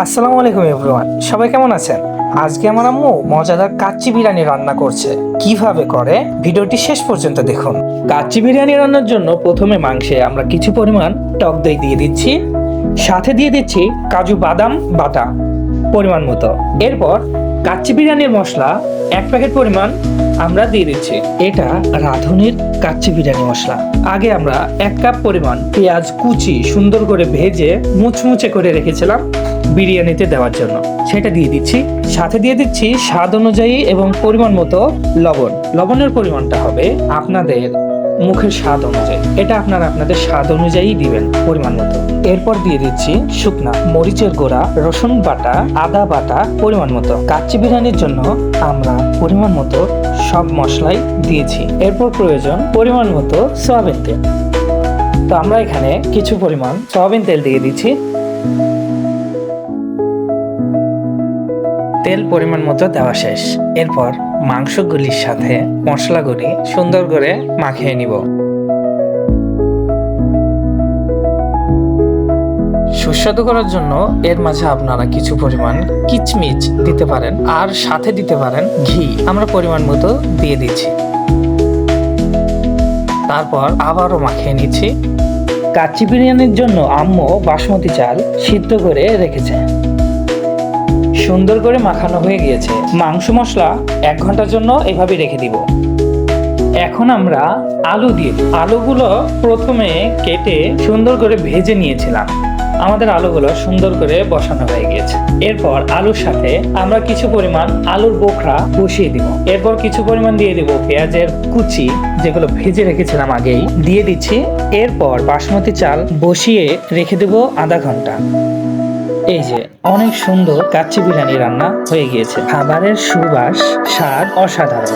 আসসালামু আলাইকুম এভরিওয়ান, সবাই কেমন আছেন? আজকে আমার আম্মু মজাদার কাচ্চি বিরিয়ানি রান্না করছে। কিভাবে করে ভিডিওটি শেষ পর্যন্ত দেখুন। কাচ্চি বিরিয়ানি রান্নার জন্য প্রথমে মাংসে আমরা কিছু পরিমাণ টক দই দিয়ে দিচ্ছি, সাথে দিয়ে দিচ্ছি কাজু বাদাম বাটা পরিমাণ মতো। এরপর কাচ্চি বিরিয়ানির মশলা 1 প্যাকেট পরিমাণ আমরা দিয়ে দিচ্ছি। এটা রাঁধুনির কাচ্চি বিরিয়ানি মশলা। আগে আমরা 1 কাপ পরিমাণ পেঁয়াজ কুচি সুন্দর করে ভেজে মুচমুচে করে রেখেছিলাম বিরিয়ানিতে দেওয়ার জন্য, সেটা দিয়ে দিচ্ছি। সাথে দিয়ে দিচ্ছি স্বাদ অনুযায়ী এবং পরিমাণ মতো লবণ। লবণের পরিমাণটা হবে আপনাদের মুখের স্বাদ অনুযায়ী, এটা আপনাদের স্বাদ অনুযায়ী দিবেন পরিমাণ মতো। এরপর দিয়ে দিচ্ছি শুকনা মরিচের গুঁড়া, রসুন বাটা, আদা বাটা পরিমাণ মতো। কাচ্চি বিরিয়ানির জন্য আমরা পরিমাণ মতো সব মশলাই দিয়েছি। এরপর প্রয়োজন পরিমাণ মতো সয়াবিন তেল। তো আমরা এখানে কিছু পরিমাণ সয়াবিন তেল দিয়ে দিচ্ছি। তেল পরিমাণ মতো দেওয়া শেষ। এরপর মাংসগুলির সাথে মশলাগুলি সুন্দর করে মাখিয়ে নিব। সুস্বাদু করার জন্য এর মাঝে আপনারা কিছু পরিমাণ কিচমিচ দিতে পারেন, আর সাথে দিতে পারেন ঘি। আমরা পরিমাণ মতো দিয়ে দিচ্ছি। তারপর আবারও মাখিয়ে নিচ্ছি। কাচ্চি বিরিয়ানির জন্য আম্মু বাসমতি চাল সিদ্ধ করে রেখেছে। সুন্দর করে মাখানো হয়ে গিয়েছে। মাংস মশলা 1 ঘন্টার জন্য এভাবে রেখে দিব। এখন আমরা আলু দিয়ে দিই। আলুগুলো প্রথমে কেটে সুন্দর করে ভেজে নিয়েছিলাম। আমাদের আলুগুলো সুন্দর করে বসানো হয়ে গিয়েছে। এরপর আলুর সাথে আমরা কিছু পরিমাণ আলুর বোখরা বসিয়ে দিব। এরপর কিছু পরিমাণ দিয়ে দিব পেঁয়াজের কুচি, যেগুলো ভেজে রেখেছিলাম আগেই দিয়ে দিচ্ছি। এরপর বাসমতি চাল বসিয়ে রেখে দেব আধা ঘন্টা। এই যে অনেক সুন্দর কাচ্চি বিরিয়ানি রান্না হয়ে গিয়েছে। খাবারের সুবাস, স্বাদ অসাধারণ।